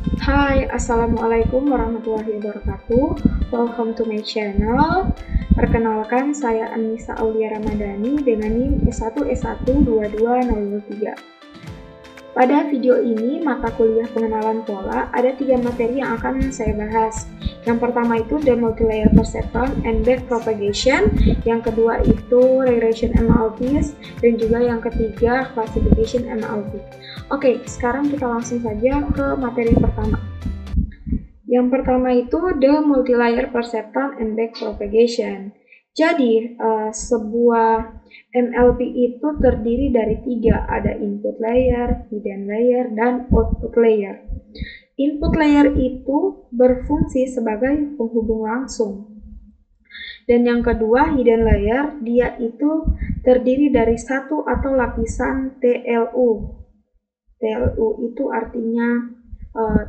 Hai, Assalamualaikum warahmatullahi wabarakatuh. Welcome to my channel. Perkenalkan, saya Anissa Aulia Ramadhani dengan NIM S1S12203. Pada video ini, mata kuliah pengenalan pola, ada 3 materi yang akan saya bahas. Yang pertama itu the multilayer perceptron and backpropagation, yang kedua itu regression MLPs, dan juga yang ketiga classification MLP. Oke, sekarang kita langsung saja ke materi pertama. Yang pertama itu the multilayer perceptron and backpropagation. Jadi, sebuah MLP itu terdiri dari 3, ada input layer, hidden layer, dan output layer. Input layer itu berfungsi sebagai penghubung langsung. Dan yang kedua, hidden layer, dia itu terdiri dari satu atau lapisan TLU. TLU itu artinya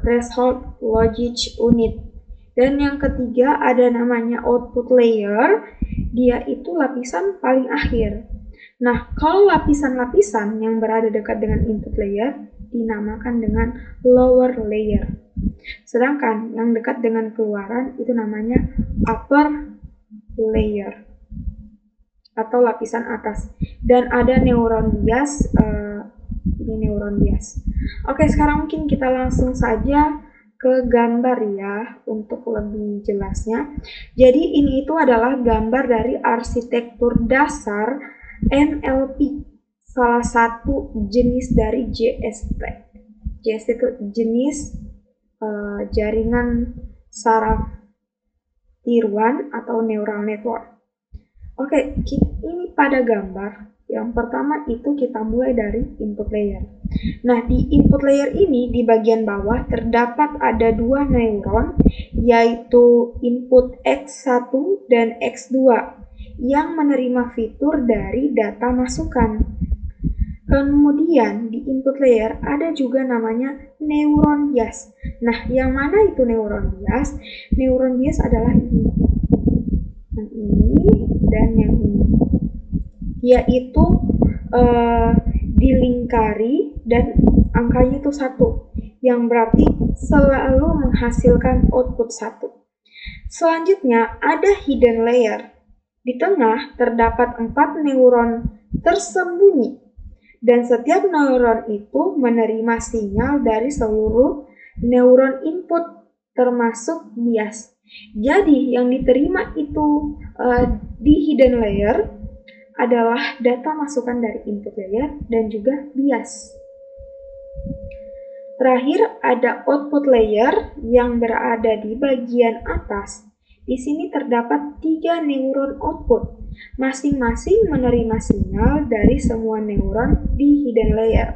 threshold logic unit. Dan yang ketiga ada namanya output layer, dia itu lapisan paling akhir. Nah, kalau lapisan-lapisan yang berada dekat dengan input layer dinamakan dengan lower layer. Sedangkan yang dekat dengan keluaran itu namanya upper layer atau lapisan atas. Dan ada neuron bias, ini neuron bias. Oke, sekarang mungkin kita langsung saja ke gambar ya untuk lebih jelasnya. Jadi ini itu adalah gambar dari arsitektur dasar MLP, salah satu jenis dari JST. JST itu jenis jaringan saraf tiruan atau neural network. Oke, ini pada gambar yang pertama itu kita mulai dari input layer. Nah, di input layer ini di bagian bawah terdapat ada 2 neuron, yaitu input X1 dan X2 yang menerima fitur dari data masukan. Kemudian di input layer ada juga namanya neuron bias. Nah, yang mana itu neuron bias? Neuron bias adalah ini. Yang ini dan yang ini. Yaitu dilingkari dan angkanya itu 1, yang berarti selalu menghasilkan output 1. Selanjutnya ada hidden layer. Di tengah terdapat 4 neuron tersembunyi, dan setiap neuron itu menerima sinyal dari seluruh neuron input termasuk bias. Jadi yang diterima itu di hidden layer adalah data masukan dari input layer dan juga bias. Terakhir ada output layer yang berada di bagian atas. Di sini terdapat 3 neuron output, masing-masing menerima sinyal dari semua neuron di hidden layer,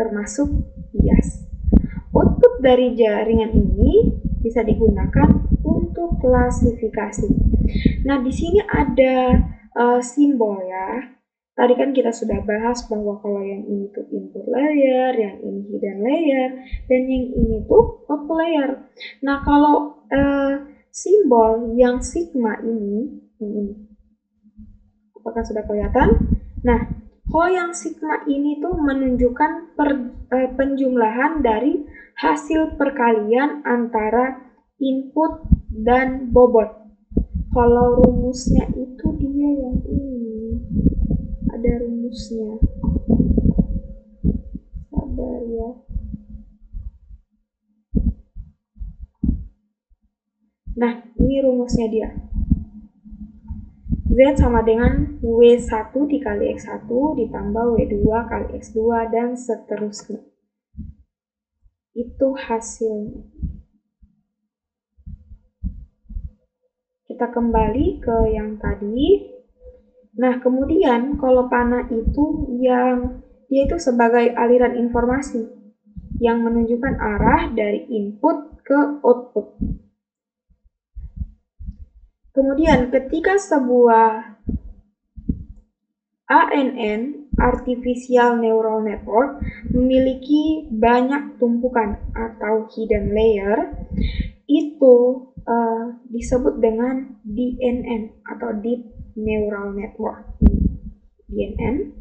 termasuk bias. Output dari jaringan ini bisa digunakan untuk klasifikasi. Nah, di sini ada simbol ya. Tadi kan kita sudah bahas bahwa kalau yang ini tuh input layer, yang ini hidden layer, dan yang ini tuh output layer. Nah, kalau simbol yang sigma ini, apakah sudah kelihatan? Nah, kalau yang sigma ini tuh menunjukkan penjumlahan dari hasil perkalian antara input dan bobot. Kalau rumusnya itu dia yang ini, ada rumusnya. Sabar ya. Nah, ini rumusnya dia. Z sama dengan W1 dikali X1 ditambah W2 kali X2 dan seterusnya. Itu hasilnya. Kita kembali ke yang tadi. Nah, kemudian kalau panah itu yang dia itu sebagai aliran informasi yang menunjukkan arah dari input ke output. Kemudian ketika sebuah ANN, Artificial Neural Network, memiliki banyak tumpukan atau hidden layer, itu disebut dengan DNN atau Deep Neural Network. DNN.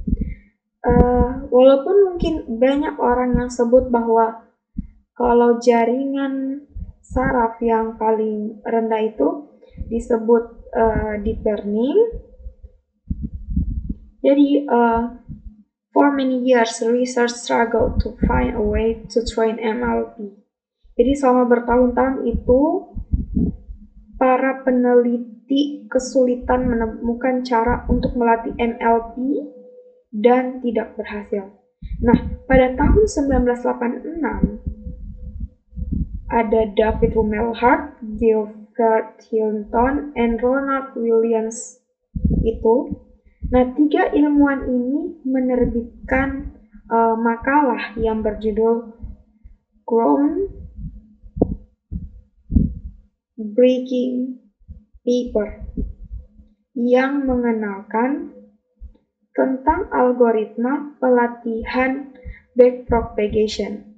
Walaupun mungkin banyak orang yang sebut bahwa Kalau jaringan saraf yang paling rendah itu disebut deep learning. Jadi for many years research struggled to find a way to train MLP. Jadi selama bertahun-tahun itu para peneliti kesulitan menemukan cara untuk melatih MLP dan tidak berhasil. Nah, pada tahun 1986 ada David Rumelhart, Gilbert Hinton, and Ronald Williams itu. Nah, 3 ilmuwan ini menerbitkan makalah yang berjudul Groundbreaking Paper yang mengenalkan tentang algoritma pelatihan backpropagation.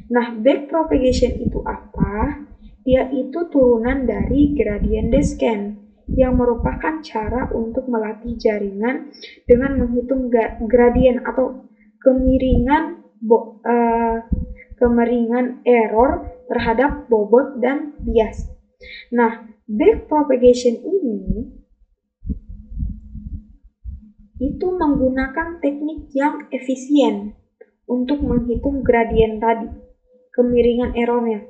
Nah, backpropagation itu apa? Dia itu turunan dari gradient descent yang merupakan cara untuk melatih jaringan dengan menghitung gradien atau kemiringan error terhadap bobot dan bias. Nah, backpropagation ini itu menggunakan teknik yang efisien untuk menghitung gradien tadi, kemiringan errornya.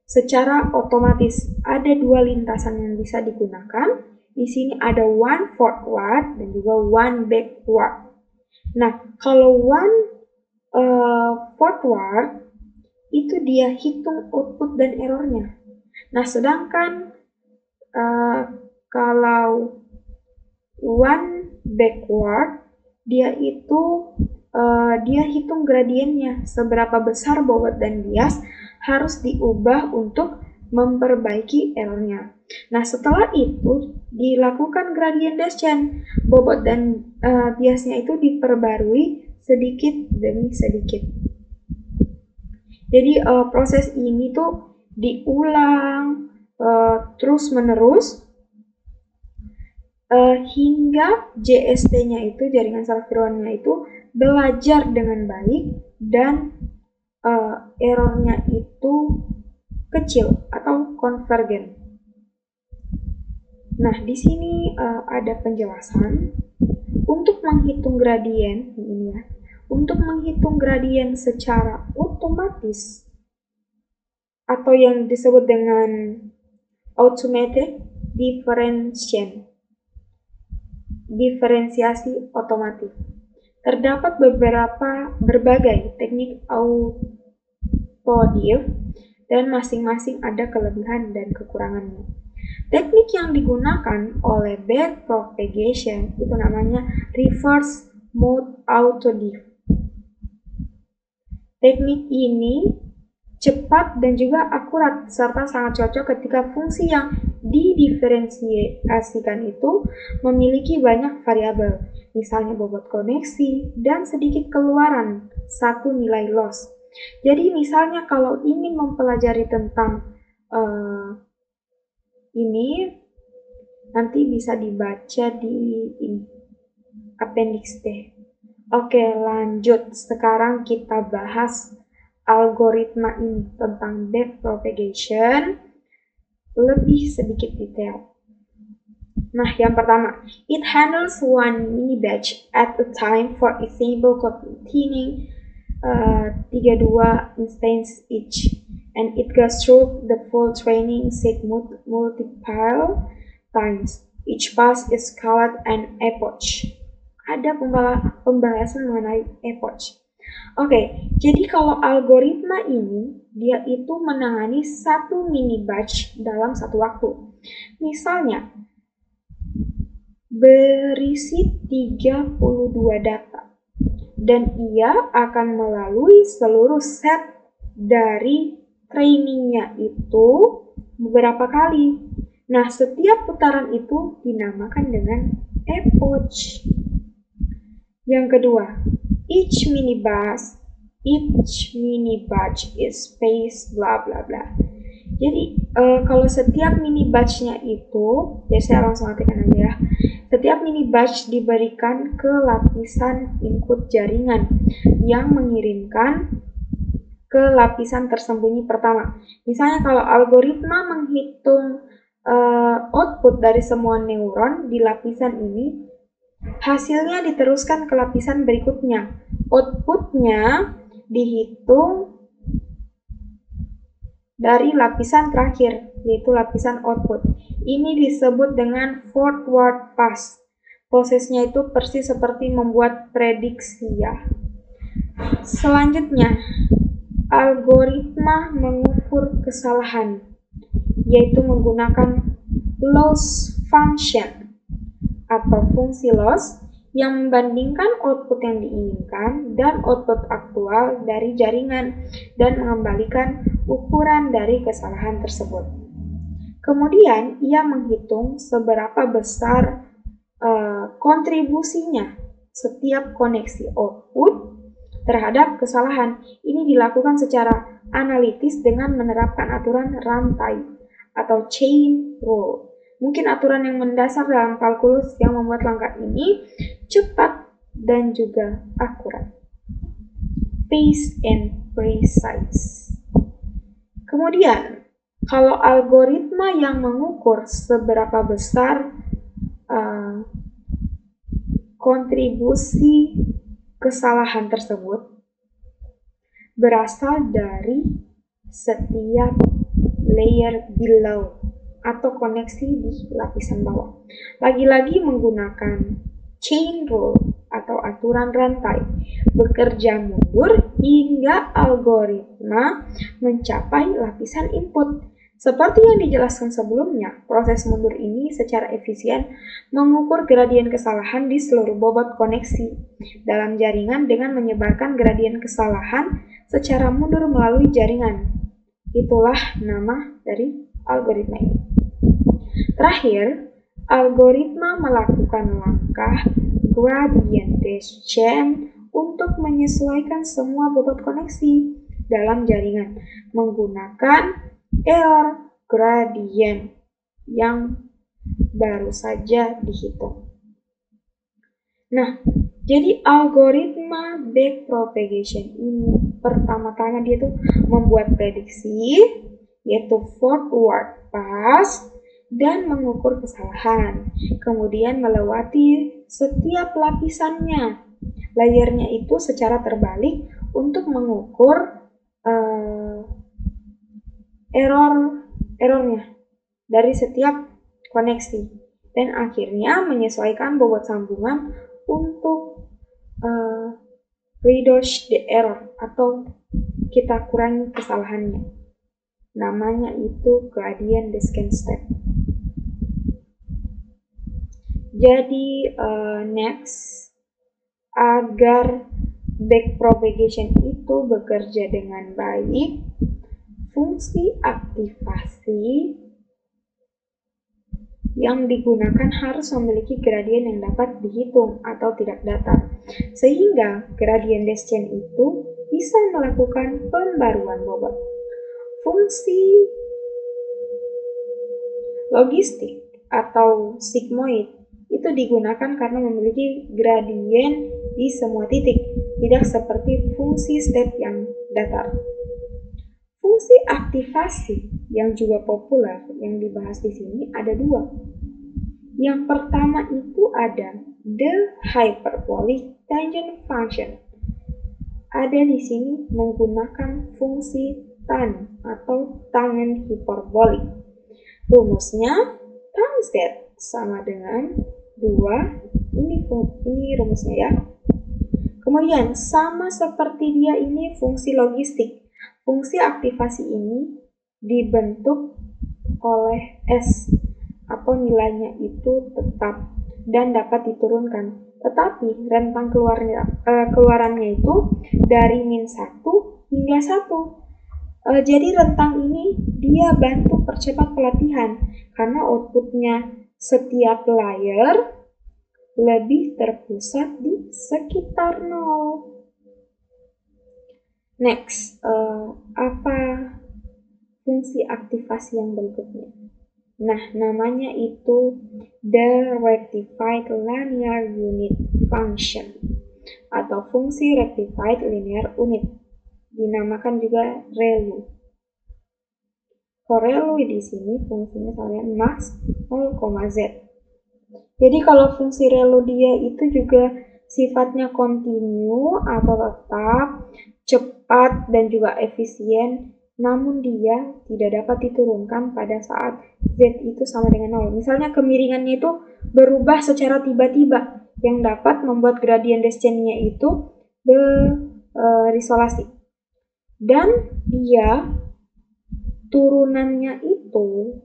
Secara otomatis ada 2 lintasan yang bisa digunakan. Di sini ada one forward dan juga one backward. Nah, kalau one forward itu dia hitung output dan errornya. Nah, sedangkan kalau one backward dia hitung gradiennya, seberapa besar bobot dan bias harus diubah untuk memperbaiki errornya. Nah, setelah itu dilakukan gradient descent, bobot dan biasnya itu diperbarui sedikit demi sedikit. Jadi proses ini tuh diulang terus menerus hingga JST-nya itu, jaringan saraf neuronnya itu belajar dengan baik dan errornya itu kecil atau konvergen. Nah, di sini ada penjelasan untuk menghitung gradien ini ya. Untuk menghitung gradien secara otomatis atau yang disebut dengan automated diferensiasi otomatis. Terdapat berbagai teknik autodiff dan masing-masing ada kelebihan dan kekurangannya. Teknik yang digunakan oleh backpropagation itu namanya reverse mode autodiff. Teknik ini cepat dan juga akurat serta sangat cocok ketika fungsi yang didiferensiasikan itu memiliki banyak variabel, misalnya bobot koneksi dan sedikit keluaran satu nilai loss. Jadi misalnya kalau ingin mempelajari tentang ini nanti bisa dibaca di appendix D. Oke, lanjut. Sekarang kita bahas algoritma ini tentang backpropagation lebih sedikit detail. Nah, yang pertama, it handles one mini batch at a time for example containing 32 instances each, and it goes through the full training set multiple times. Each pass is called an epoch. Ada pembahasan mengenai epoch. Oke, jadi kalau algoritma ini, dia itu menangani satu mini batch dalam satu waktu. Misalnya, berisi 32 data, dan ia akan melalui seluruh set dari trainingnya itu beberapa kali. Nah, setiap putaran itu dinamakan dengan epoch. Yang kedua, each mini batch is space bla bla bla. Jadi kalau setiap mini batch-nya itu, jadi saya langsung artikan aja ya. Setiap mini batch diberikan ke lapisan input jaringan yang mengirimkan ke lapisan tersembunyi pertama. Misalnya kalau algoritma menghitung output dari semua neuron di lapisan ini, hasilnya diteruskan ke lapisan berikutnya. Outputnya dihitung dari lapisan terakhir, yaitu lapisan output. Ini disebut dengan forward pass. Prosesnya itu persis seperti membuat prediksi ya. Selanjutnya, algoritma mengukur kesalahan, yaitu menggunakan loss function atau fungsi loss yang membandingkan output yang diinginkan dan output aktual dari jaringan dan mengembalikan ukuran dari kesalahan tersebut. Kemudian, ia menghitung seberapa besar kontribusinya setiap koneksi output terhadap kesalahan. Ini dilakukan secara analitis dengan menerapkan aturan rantai atau chain rule. Mungkin aturan yang mendasar dalam kalkulus yang membuat langkah ini cepat dan juga akurat. Pace and precise. Kemudian, kalau algoritma yang mengukur seberapa besar kontribusi kesalahan tersebut berasal dari setiap layer below atau koneksi di lapisan bawah. Lagi-lagi menggunakan chain rule atau aturan rantai, bekerja mundur hingga algoritma mencapai lapisan input. Seperti yang dijelaskan sebelumnya, proses mundur ini secara efisien mengukur gradien kesalahan di seluruh bobot koneksi dalam jaringan dengan menyebarkan gradien kesalahan secara mundur melalui jaringan. Itulah nama dari algoritma ini. Terakhir, algoritma melakukan langkah gradient descent untuk menyesuaikan semua bobot koneksi dalam jaringan menggunakan error gradient yang baru saja dihitung. Nah, jadi algoritma backpropagation ini pertama-tama dia tuh membuat prediksi, yaitu forward pass, dan mengukur kesalahan. Kemudian melewati setiap lapisannya, layernya itu secara terbalik untuk mengukur errornya dari setiap koneksi, dan akhirnya menyesuaikan bobot sambungan untuk reduce the error atau kita kurangi kesalahannya. Namanya itu gradient descent step. Jadi next, agar backpropagation itu bekerja dengan baik, fungsi aktivasi yang digunakan harus memiliki gradien yang dapat dihitung atau tidak datar, sehingga gradient descent itu bisa melakukan pembaruan bobot. Fungsi logistik atau sigmoid itu digunakan karena memiliki gradien di semua titik, tidak seperti fungsi step yang datar. Fungsi aktivasi yang juga populer yang dibahas di sini ada dua. Yang pertama itu ada the hyperbolic tangent function. Ada di sini menggunakan fungsi tan atau tangen hiperbolik. Rumusnya tan z sama dengan 2. Ini rumusnya ya. Kemudian sama seperti dia ini fungsi logistik. Fungsi aktivasi ini dibentuk oleh S atau nilainya itu tetap dan dapat diturunkan. Tetapi rentang keluarannya itu dari -1 hingga 1. Jadi rentang ini dia bantu percepat pelatihan karena outputnya setiap layer lebih terpusat di sekitar 0. Next, apa fungsi aktivasi yang berikutnya? Nah, namanya itu the rectified linear unit function atau fungsi rectified linear unit. dinamakan juga ReLU. ReLU di sini fungsinya sama max 0,z. Jadi kalau fungsi ReLU dia itu juga sifatnya kontinu atau tetap, cepat dan juga efisien, namun dia tidak dapat diturunkan pada saat z itu sama dengan 0. Misalnya kemiringannya itu berubah secara tiba-tiba yang dapat membuat gradien descendingnya itu berisolasi. Dan dia turunannya itu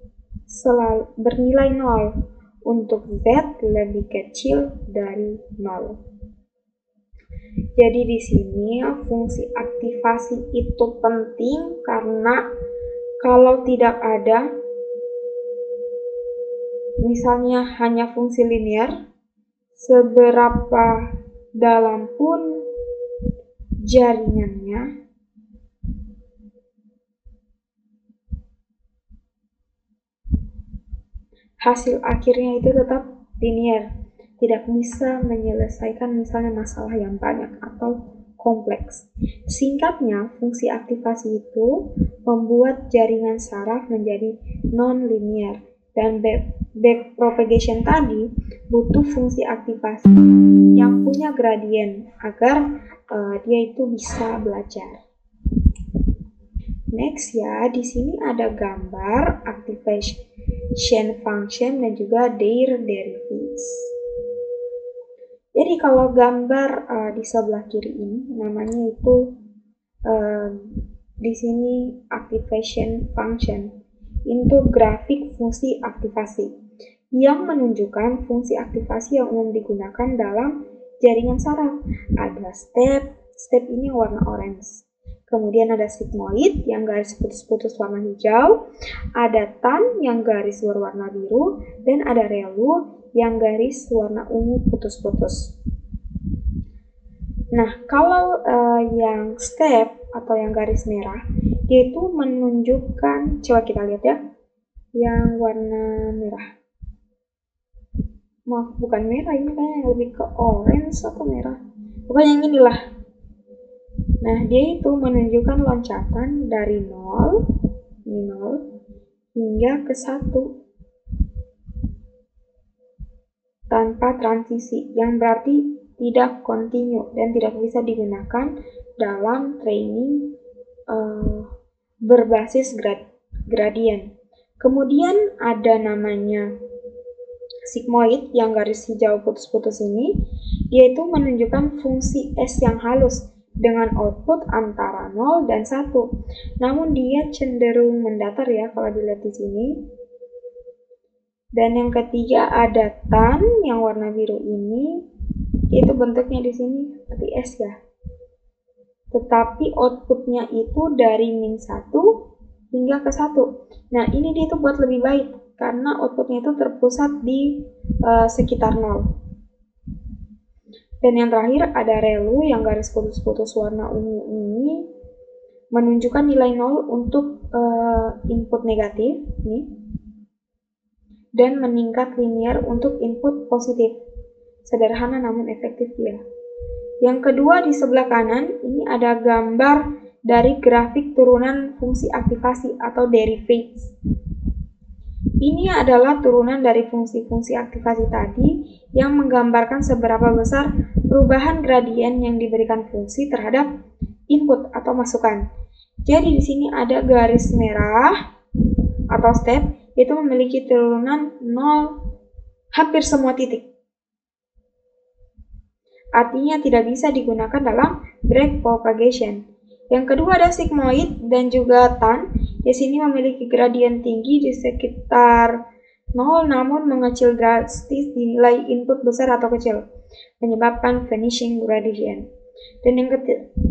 selalu bernilai 0 untuk z lebih kecil dari 0. Jadi di sini fungsi aktivasi itu penting karena kalau tidak ada, misalnya hanya fungsi linear, seberapa dalam pun jaringannya, hasil akhirnya itu tetap linear, tidak bisa menyelesaikan misalnya masalah yang banyak atau kompleks. Singkatnya, fungsi aktivasi itu membuat jaringan saraf menjadi non-linear, dan backpropagation tadi butuh fungsi aktivasi yang punya gradien agar dia itu bisa belajar. Next ya, di sini ada gambar activation function dan juga their derivatives. Jadi kalau gambar di sebelah kiri ini namanya itu di sini activation function. Itu grafik fungsi aktivasi yang menunjukkan fungsi aktivasi yang umum digunakan dalam jaringan saraf. Ada step ini warna orange. Kemudian ada sigmoid yang garis putus-putus warna hijau, ada tan yang garis berwarna biru, dan ada ReLU yang garis warna ungu putus-putus. Nah, kalau yang step atau yang garis merah, dia itu menunjukkan, coba kita lihat ya, yang warna merah. Maaf, bukan merah, ini kayaknya lebih ke orange atau merah. Pokoknya yang inilah. Nah, dia itu menunjukkan loncatan dari 0, ini 0, hingga ke 1 tanpa transisi, yang berarti tidak kontinu dan tidak bisa digunakan dalam training berbasis gradien. Kemudian ada namanya sigmoid yang garis hijau putus-putus ini, yaitu menunjukkan fungsi S yang halus dengan output antara 0 dan 1. Namun dia cenderung mendatar ya kalau dilihat di sini. Dan yang ketiga ada tan yang warna biru ini, itu bentuknya di sini seperti S ya. Tetapi outputnya itu dari min 1 hingga ke 1. Nah, ini dia itu buat lebih baik karena outputnya itu terpusat di sekitar 0. Dan yang terakhir ada ReLU yang garis putus-putus warna ungu ini menunjukkan nilai 0 untuk input negatif nih, dan meningkat linear untuk input positif. Sederhana namun efektif ya. Yang kedua di sebelah kanan ini ada gambar dari grafik turunan fungsi aktivasi atau derivatives. Ini adalah turunan dari fungsi-fungsi aktivasi tadi yang menggambarkan seberapa besar perubahan gradien yang diberikan fungsi terhadap input atau masukan. Jadi di sini ada garis merah atau step, itu memiliki turunan 0 hampir semua titik. Artinya tidak bisa digunakan dalam backpropagation. Yang kedua ada sigmoid dan juga tan. Di sini memiliki gradien tinggi di sekitar 0 namun mengecil drastis di nilai input besar atau kecil, menyebabkan vanishing gradient. Dan yang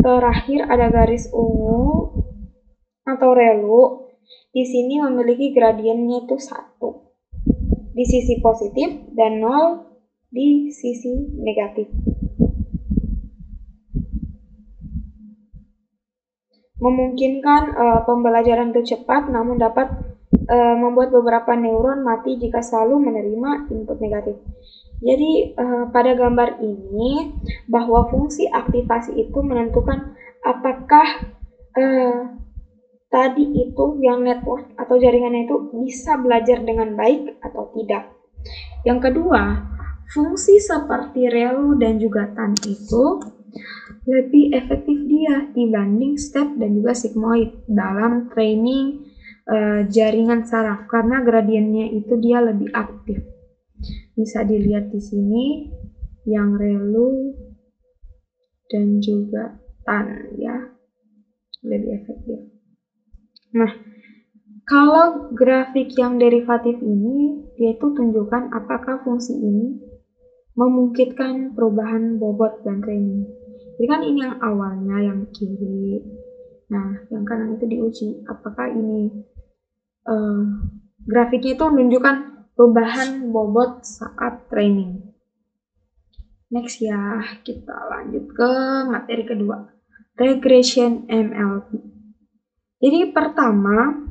terakhir ada garis ungu atau ReLU. Di sini memiliki gradiennya itu 1 di sisi positif dan 0 di sisi negatif. Memungkinkan pembelajaran itu cepat, namun dapat membuat beberapa neuron mati jika selalu menerima input negatif. Jadi pada gambar ini bahwa fungsi aktivasi itu menentukan apakah tadi itu yang network atau jaringannya itu bisa belajar dengan baik atau tidak. Yang kedua, fungsi seperti relu dan juga tan itu lebih efektif dia dibanding step dan juga sigmoid dalam training jaringan saraf karena gradiennya itu dia lebih aktif. Bisa dilihat di sini yang relu dan juga tan ya, lebih efektif. Nah, kalau grafik yang derivatif ini dia itu tunjukkan apakah fungsi ini memungkinkan perubahan bobot dan training. Jadi kan ini yang awalnya yang kiri. Nah, yang kanan itu diuji apakah ini grafiknya itu menunjukkan perubahan bobot saat training. Next ya, kita lanjut ke materi kedua, regression MLP. Jadi pertama,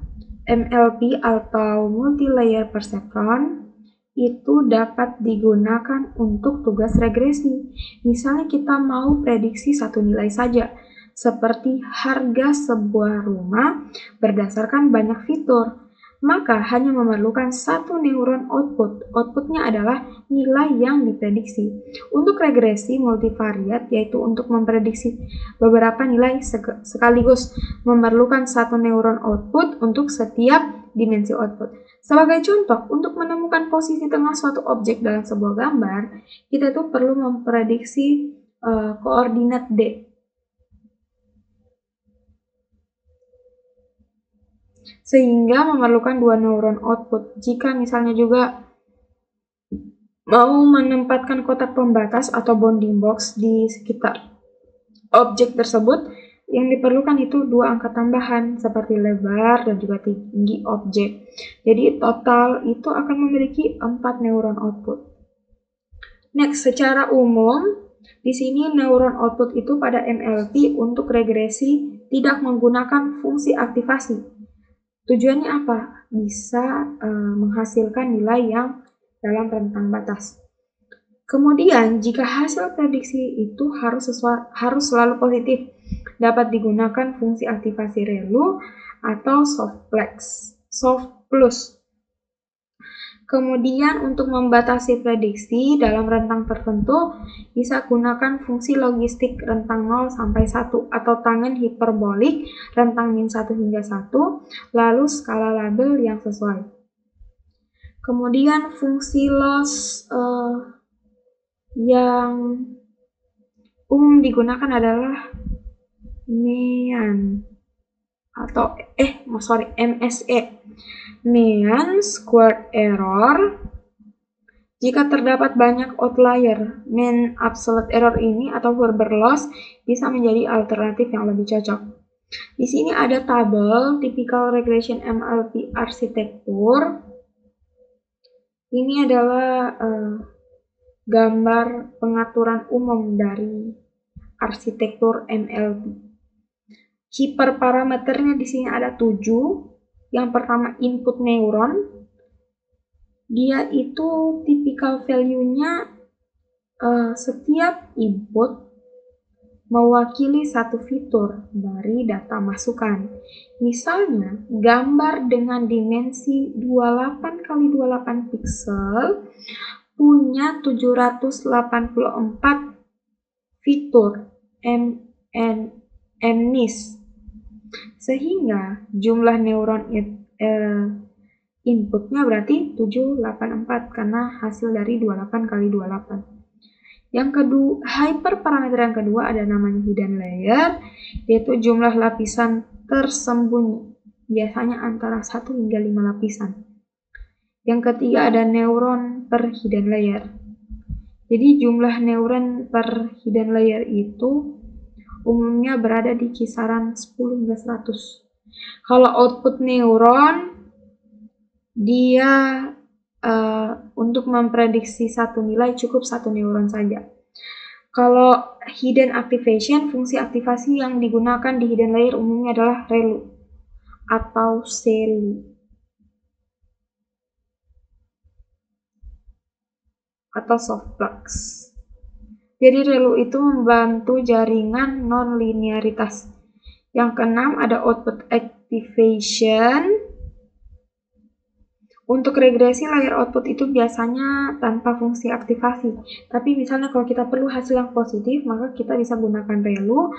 MLP atau multi-layer perceptron itu dapat digunakan untuk tugas regresi. Misalnya kita mau prediksi satu nilai saja, seperti harga sebuah rumah berdasarkan banyak fitur. Maka hanya memerlukan satu neuron output. Outputnya adalah nilai yang diprediksi. Untuk regresi multivariat, yaitu untuk memprediksi beberapa nilai sekaligus memerlukan satu neuron output untuk setiap dimensi output. Sebagai contoh, untuk menemukan posisi tengah suatu objek dalam sebuah gambar, kita itu perlu memprediksi koordinat D. Sehingga memerlukan dua neuron output. Jika misalnya juga mau menempatkan kotak pembatas atau bounding box di sekitar objek tersebut, yang diperlukan itu dua angka tambahan seperti lebar dan juga tinggi objek. Jadi total itu akan memiliki 4 neuron output. Next, secara umum di sini neuron output itu pada MLP untuk regresi tidak menggunakan fungsi aktivasi. Tujuannya apa? Bisa menghasilkan nilai yang dalam rentang batas. Kemudian, jika hasil prediksi itu harus selalu positif, dapat digunakan fungsi aktivasi relu atau soft plus. Kemudian, untuk membatasi prediksi dalam rentang tertentu, bisa gunakan fungsi logistik rentang 0 sampai 1 atau tangen hiperbolik rentang min 1 hingga 1, lalu skala label yang sesuai. Kemudian, fungsi loss yang umum digunakan adalah mean atau MSE, mean squared error. Jika terdapat banyak outlier, mean absolute error ini atau Hoover loss bisa menjadi alternatif yang lebih cocok. Di sini ada tabel typical regression MLP arsitektur. Ini adalah gambar pengaturan umum dari arsitektur MLP. Hiperparameternya di sini ada 7. Yang pertama input neuron. Dia itu typical value-nya setiap input mewakili satu fitur dari data masukan. Misalnya, gambar dengan dimensi 28 x 28 pixel punya 784 fitur MNIS. Sehingga jumlah neuron inputnya berarti 784 karena hasil dari 28 x 28. Yang kedua, hyperparameter yang kedua ada namanya hidden layer, yaitu jumlah lapisan tersembunyi, biasanya antara 1 hingga 5 lapisan. Yang ketiga ada neuron per hidden layer. Jadi jumlah neuron per hidden layer itu umumnya berada di kisaran 10 hingga 100. Kalau output neuron, dia untuk memprediksi satu nilai cukup satu neuron saja. Kalau hidden activation, fungsi aktivasi yang digunakan di hidden layer umumnya adalah relu atau selu atau softplex. Jadi relu itu membantu jaringan non-linearitas. Yang keenam ada output activation. Untuk regresi layer output itu biasanya tanpa fungsi aktivasi. Tapi misalnya kalau kita perlu hasil yang positif, maka kita bisa gunakan relu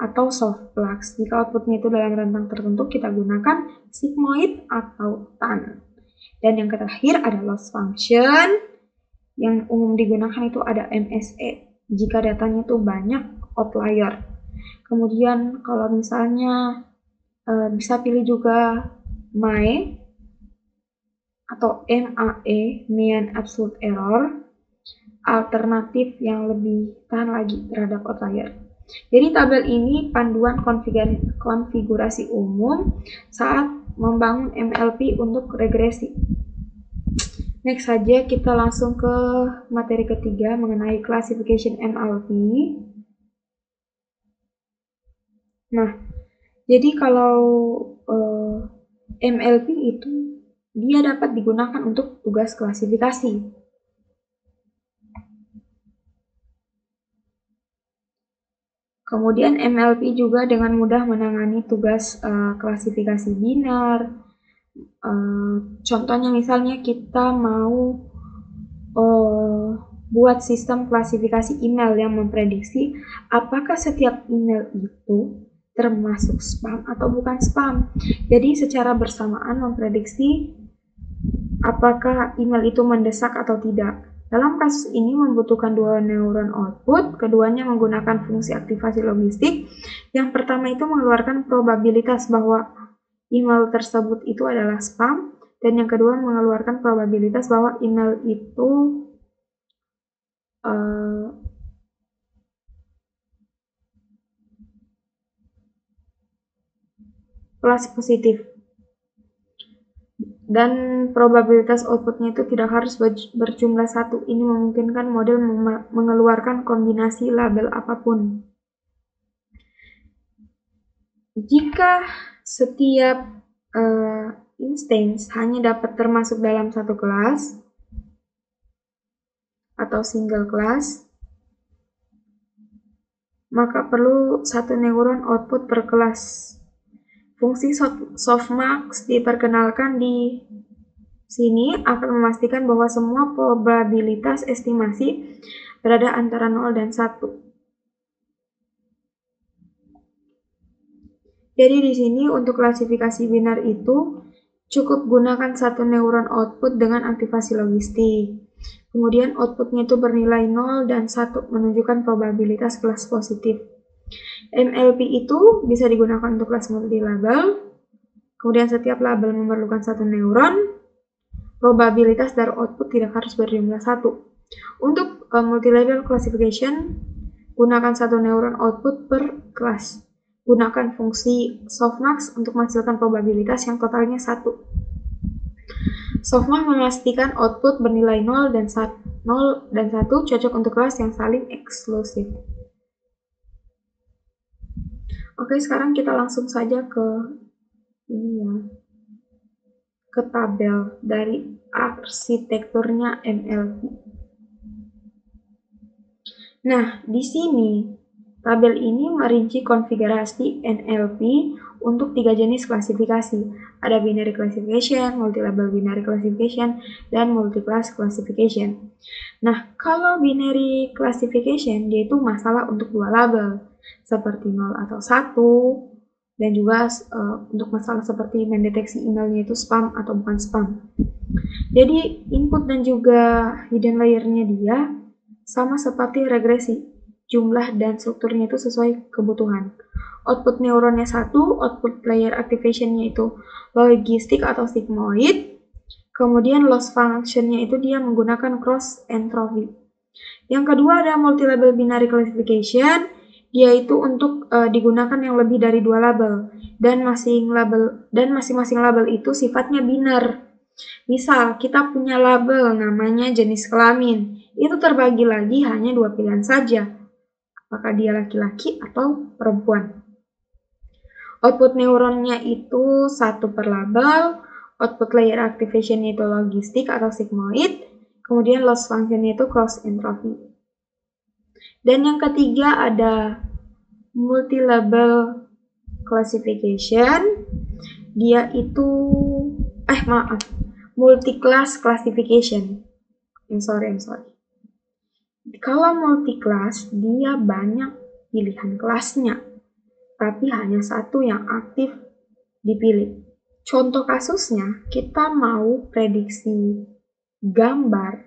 atau soft flux. Jika outputnya itu dalam rentang tertentu, kita gunakan sigmoid atau tan. Dan yang terakhir ada loss function. Yang umum digunakan itu ada MSE. Jika datanya itu banyak outlier. Kemudian kalau misalnya bisa pilih juga MAE atau MAE, Mean Absolute Error, alternatif yang lebih tahan lagi terhadap outlier. Jadi tabel ini panduan konfigurasi umum saat membangun MLP untuk regresi. Next saja kita langsung ke materi ketiga mengenai classification MLP. Nah, jadi kalau MLP itu dia dapat digunakan untuk tugas klasifikasi. Kemudian MLP juga dengan mudah menangani tugas klasifikasi binar. Contohnya misalnya kita mau buat sistem klasifikasi email yang memprediksi apakah setiap email itu termasuk spam atau bukan spam. Jadi secara bersamaan memprediksi apakah email itu mendesak atau tidak. Dalam kasus ini membutuhkan dua neuron output, keduanya menggunakan fungsi aktivasi logistik. Yang pertama itu mengeluarkan probabilitas bahwa email tersebut itu adalah spam, dan yang kedua mengeluarkan probabilitas bahwa email itu false positif. Dan probabilitas outputnya itu tidak harus berjumlah satu. Ini memungkinkan model mengeluarkan kombinasi label apapun. Jika setiap instance hanya dapat termasuk dalam satu kelas atau single class, maka perlu satu neuron output per kelas. Fungsi softmax diperkenalkan di sini akan memastikan bahwa semua probabilitas estimasi berada antara 0 dan 1. Jadi di sini untuk klasifikasi binar itu cukup gunakan satu neuron output dengan aktivasi logistik. Kemudian outputnya itu bernilai 0 dan 1 menunjukkan probabilitas kelas positif. MLP itu bisa digunakan untuk kelas multilabel. Kemudian setiap label memerlukan satu neuron. Probabilitas dari output tidak harus berjumlah satu. Untuk multilabel classification, gunakan satu neuron output per kelas. Gunakan fungsi softmax untuk menghasilkan probabilitas yang totalnya 1. Softmax memastikan output bernilai 0 dan 1 cocok untuk kelas yang saling eksklusif. Oke, sekarang kita langsung saja ke ke tabel dari arsitekturnya MLP. Nah, di sini tabel ini merinci konfigurasi MLP untuk 3 jenis klasifikasi. Ada binary classification, multilabel binary classification, dan multiclass classification. Nah, kalau binary classification dia itu masalah untuk 2 label, seperti 0 atau 1, dan juga untuk masalah seperti mendeteksi emailnya itu spam atau bukan spam. Jadi input dan juga hidden layernya dia sama seperti regresi, jumlah dan strukturnya itu sesuai kebutuhan. Output neuronnya 1, output layer activationnya itu logistik atau sigmoid. Kemudian loss functionnya itu dia menggunakan cross entropy. Yang kedua ada multilabel binary classification, yaitu untuk digunakan yang lebih dari 2 label, dan masing-masing label itu sifatnya binar. Misal kita punya label namanya jenis kelamin, itu terbagi lagi hanya 2 pilihan saja, apakah dia laki-laki atau perempuan. Output neuronnya itu 1 per label, output layer activation itu logistik atau sigmoid, kemudian loss function itu cross entropy. Dan yang ketiga ada multilabel classification, dia itu multi-class classification. I'm sorry. Kalau multi-class, dia banyak pilihan kelasnya, tapi hanya satu yang aktif dipilih. Contoh kasusnya, kita mau prediksi gambar,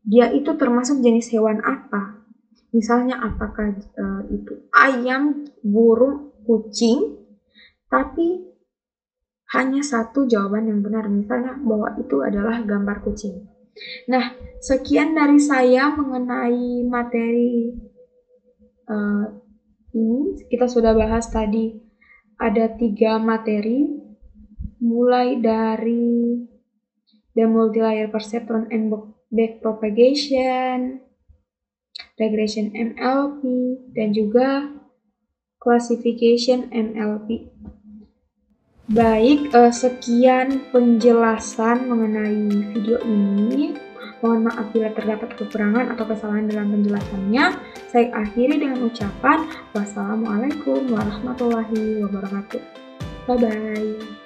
dia itu termasuk jenis hewan apa. Misalnya apakah itu ayam, burung, kucing, tapi hanya satu jawaban yang benar, misalnya bahwa itu adalah gambar kucing. Nah, sekian dari saya mengenai materi ini. Kita sudah bahas tadi ada 3 materi, mulai dari the multi-layer perceptron and backpropagation, regression MLP, dan juga classification MLP. Baik, sekian penjelasan mengenai video ini. Mohon maaf bila terdapat kekurangan atau kesalahan dalam penjelasannya. Saya akhiri dengan ucapan wassalamualaikum warahmatullahi wabarakatuh. Bye-bye.